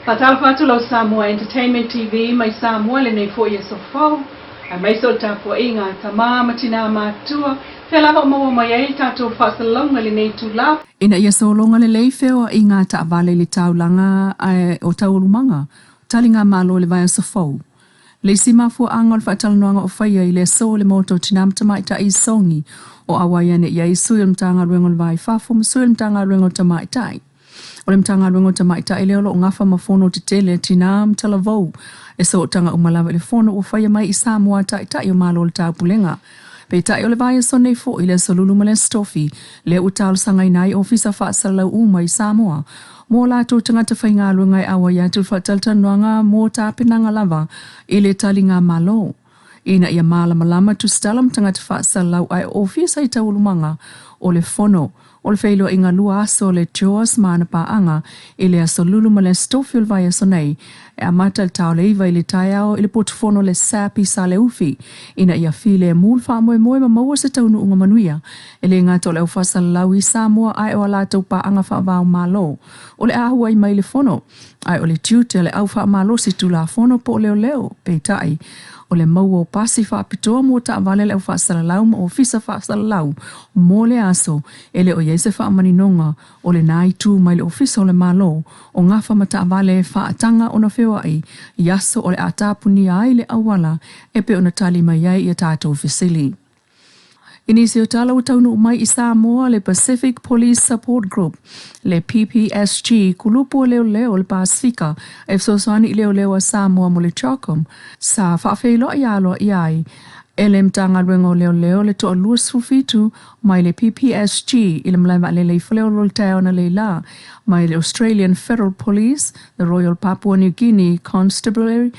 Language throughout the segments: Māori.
Fatal fatu Samoa Entertainment TV mai Samoa le nei fo yeso fo. A mai so tapo inga tama matina matua. Fela mo mai ai tato fasalonga le nei tula. Ina yeso longa le leifeo inga ta vale le taulanga o taulumanga. Talinga malo le vai so fo. Le sima fo angol fatal noanga o faya I le so le moto tinam tama ita isongi o awayane ya isuyum tanga rengol vai fafo musuyum tanga rengol tama itai. Ole mtanga rungo tama ita ile olo ngafa mafono titele tinam talavou. Eso tanga umalawa ile fono ufaya mai Samoa ta ita yo malo le tapulenga. Pe ita yo le vaya sonne fo ile solulu male stofi le utal sanga inai ofisa fa sala uma Samoa. Mo la to tanga te fainga lungai awaya tu fatal tanwanga mo ta pinanga lava ile talinga malo. Ina ia malama tu stalam tanga te fa sala ai ofisa ita ulumanga ole fono. O le whailua inga lua aso le Joas maana paanga ile aso lulu ma le stofiul vai aso nei e amata le tau le iwa ile taiao ile portofono le sapi sa le ufi ina ia file e mulfa moe moe ma maua se taunu unga manuia ele ngato le ufasa lau I Samoa ai o alatou paanga whaavao malo o le ahua I mai le fono ai o le tiute le au wha malo si tula fono po leo leo peitai o le maua o pasi whaapitoa mo ta vale le whaasalalau ma o fisa whaasalalau mo le aso ele o yese whaamaninonga o le nai tu mai le ofisa o le malo o ngafa ma ta vale whaatanga o na whewa ai yaso o le atapuni ai le awala e pe o na tali mai ai I tātou fesili. Inisi o tala utaunu mai I Samoa le Pacific Police Support Group, le PPSG, kulupu leo leo le Pasifika, e fsoswani leo leo a Samoa mo le Chokom, sa whaafeilo ialo iai, ele mtanga rengo leo leo le toa luas fufitu, mai le PPSG, ile mlaiva le leifleo lolteo na leila, mai le Australian Federal Police, the Royal Papua New Guinea Constabulary,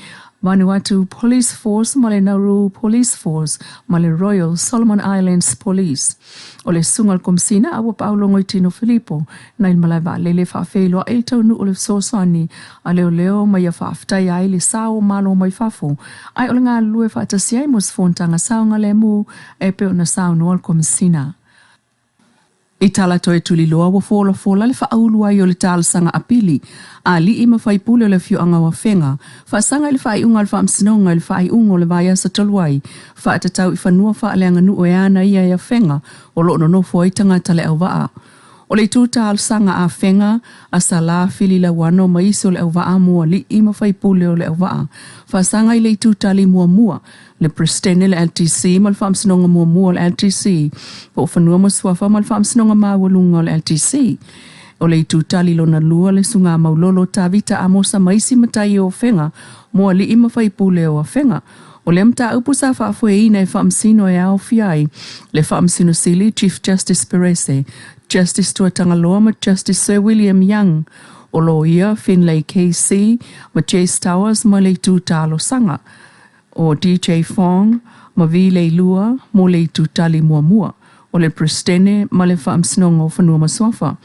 Vanuatu Police Force, Male Nauru Police Force, Male Royal Solomon Islands Police. O le sungal komsina awa paulongo I Tino Filippo, na il malaiva lele whaafeilo a tau nu o le sosani, a leo leo mai a whaaftai ai le sao malo mai whafo. Ai o le ngā lue whaatasiai mos fontanga saonga le mu, e peo na sao noal komsina. I tala toe tuli loa wa fola le whaaulua I o le tālasanga apili, a li I mawhaipule o le whioanga wa whenga, whaasanga I le whaiunga le whaamsinonga I le whaiunga o le vaya sa toluai, whaatatau I whanua whaaleanga nu o eana ia ia whenga, o lo no nofo I tangata le au waa. O le tālasanga a whenga, a sa la fili la wano maisi o le au waa mua li I mawhaipule o le au waa, whaasanga I le tūtali mua, le Pristene le LTC mal whaamsinonga mua le LTC, po whanua maswafa mal whaamsinonga mawalunga le LTC. O le tūtali lona lua le sunga maulolo tawita a mosa maisi matai o whenga, mua li I mawhaipule o a whenga. O le mta upu sa whaafue ina e whaamsino e au fiai, le whaamsino sili Chief Justice Perese, Justice Tuatanga Loa Justice Sir William Young, o lawyer Finlay KC, ma Chase Towers ma le tūtalo sanga, o DJ Fong, ma vi Leilua, mo le tūtali mua, o le Pristene ma le whaamsinonga o whanua maswafa.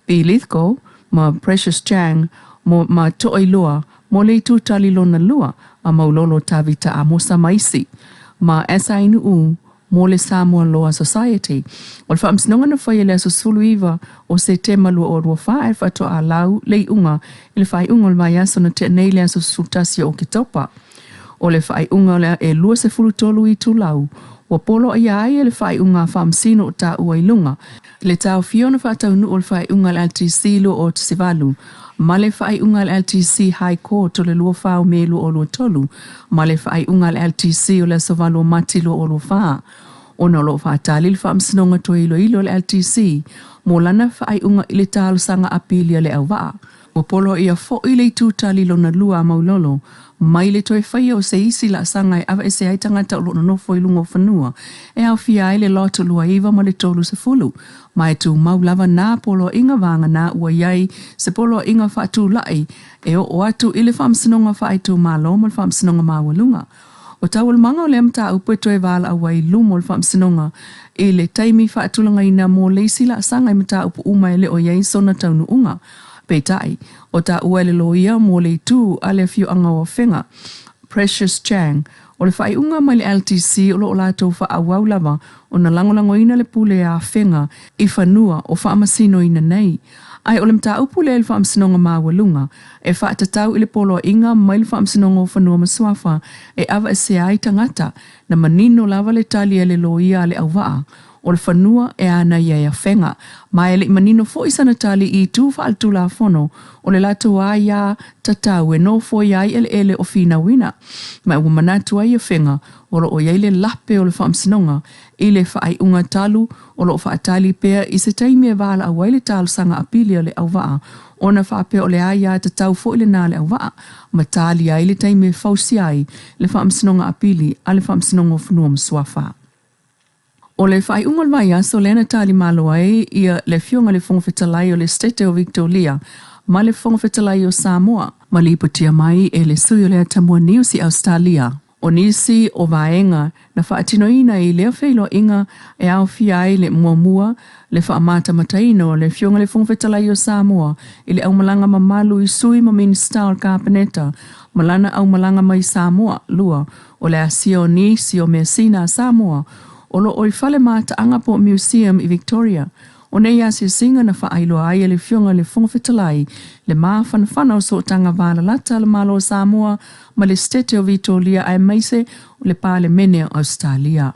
Bi Lithgow, ma Precious Chang, ma To'oilua, mo le tūtali lona lua, a maulolo tawita a mosa maisi, ma Asainu mo le Samoa Law Society. O le whaamsinonga na whaia le aso suluiva o se te malua o rua whae whato a lau le unga, i le whai unga o le mai aso na te nei le aso sultasia o kitopa. O le whai unga le e lua se fulutolu I tūlau, wa polo ai ai le whai unga whaamsino o ta ua ilunga. Le tau fiona whatau nu o le whai unga le LTC lo o Tisivalu, ma le whai unga le LTC High Court o le lua whao me lo o lua tolu, ma le whai unga le LTC o le sovalo mati lo o lua whaa. O na lo whaatali le whaamsinonga to ilo le LTC, mo lana whai unga I le tālasanga apilia le au waa. O polo ia fo I le tūtali lona lua maulolo, mai le toe whaia o se isi la sanga awa e se ai tangata o lona nofo I lungo whanua, e au fia ai le loto lua iwa ma le tolu se fulu, mai tu maulava nā polo inga vanga nā ua iai, se polo inga whaatu lai, e o atu I le whaamsinonga whaitu malo ma le whaamsinonga mawalunga. O tau le manga o le amta au pueto e wala awai lumo le whaamsinonga, e le taimi whaatulanga ina mo leisi la sanga I mata upu umai le o iai sona taunu unga. Peitai, o ta uele loia mo le tu ale fiu anga o whenga. Precious Chang, o le whai unga mai le LTC o lo o lato wha awau lava o na langolango ina le pule a whenga I whanua o wha amasino ina nei. Ai ole mta upu le whaamsinonga mawalunga, e whaatatau ile polo inga mai le whaamsinonga o whanua maswafa, e awa e se ai tangata, na manino lava le tali le loia le awaa, o le whanua e ana ia whenga, mai le manino fo isana tali I tu whaaltu la whono, o le lato a ia tatau e no fo iai ele o fina wina, mai ua manatu ai whenga, o lo o iai le lape o le whaamsinonga, I le whaai unga talu, o lo whaatali pea I se taimi e wala a waile talu sanga apili o le awaa, ona whaape o le aia tatau fo ile nā le awaa, ma tali ai le taimi e fausi ai, le whaamsinonga apili, a le whaamsinonga o whanua maswafa. O le whai ungal mai aso lena tali malo ai ia le fionga le whongwhetalai o le stete o Victoria, ma le whongwhetalai o Samoa, ma li iputia mai e le sui o le atamua niusi Australia. O nisi o vaenga na whaatinoina I lea whailo inga e au ai le muamua le whaamata mataino le fionga le whongwhetalai o Samoa I le au malanga mamalu I sui ma minista o Carpeneta, malana au malanga mai Samoa lua o le asia o nisi o Messina Samoa, o lo oi whale mata anga po museum I Victoria. O nei asi singa na whaailoa ai le fionga le whongwhetalai, le maa whanawhana o so tanga wala lata le malo o Samoa, ma le stete o Victoria ai maise o le pāle mene o Australia.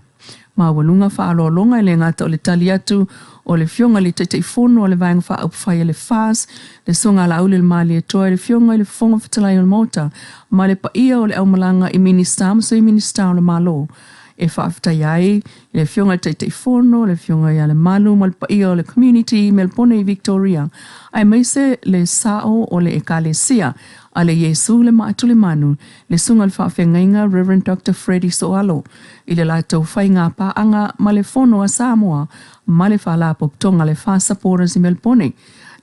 Ma walunga whaaloalonga I le ngata o le tali atu, o le fionga le teitei fono o le vaenga wha upwhai le fās, le songa la aule le mali e toa le fionga le whongwhetalai o le mota, ma le paia o le aumalanga I minista, so I minista o le malo. E whaaftai ai, le fionga teitei fono, le fionga ia le malu, ma le paia o le community, me le pone I Victoria. Ai maise le sao o le ekalesia, a le Yesu le maatu le manu, le sunga le whaafengainga Reverend Dr. Freddie Soalo, I le lato whainga paanga ma le fono a Samoa, ma le whaalapo ptonga le whaasaporas I Melpone.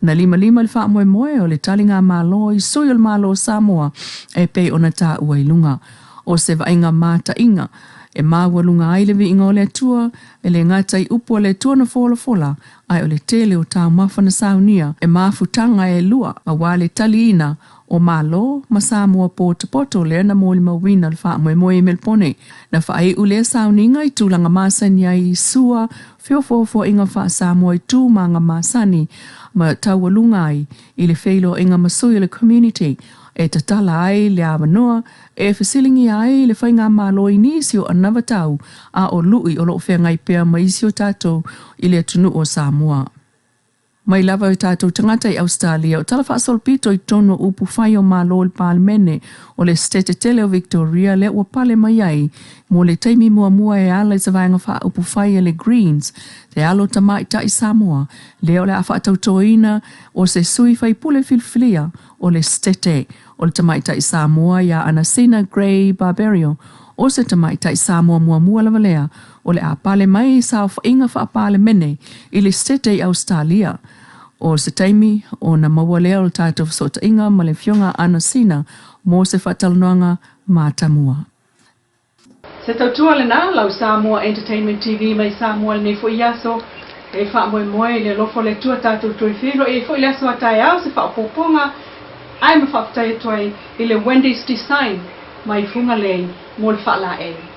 Na lima le whaamoe moe o le talinga malo I sui o le malo o Samoa, e pei ona tā ua ilunga. O se vainga mata inga, e mawalunga ai le viinga o le atua, e le ngata I upo le tua na fola, ai o le tele o tau mawhana saunia, e mawhutanga e lua, a wale taliina, o malo, ma Samoa poto le na mōli mawina le wha moe Melpone, na whaai ule sauninga I tūlanga masani ai sua, whiofofo inga wha Samoa I tū manga masani, ma taualunga ai, I le whailo inga masui le community, e tatala ai le awanoa, e whasilingi ai le whainga malo I nisi o anawa tau, a o lui o loo whengai pia maisi o tātou I le atunu o Samoa. Mai lava o tātou tangata I Australia, o tala whaasolpito I tono upu whai o malo le pālemene o le stete tele o Victoria le ua pale mai ai, mo le taimi mua e ala I sawainga wha upu whai e le Greens, te alo tamai ta I Samoa, leo le awha tautoina o se sui whai pule filfilia o le stete, o le tamai ta I Samoa ia Anasina Grey Barbario, o se tamai ta I Samoa mua lavalea, o le a pale mai sa whainga wha pale mene I le stete I Australia. O se taimi o na mawalea o tātou sota inga ma le fionga Anasina mo se whatalanoanga mātamua. Se tautua le nā lau Samoa Entertainment TV mai Samoa le nei fo iaso e wha moe le lofo le tua tātou tui whiro e fo iaso a tai au se wha poponga ai ma wha tai tuai I le Wendy's Design mai funga lei mo le wha la e.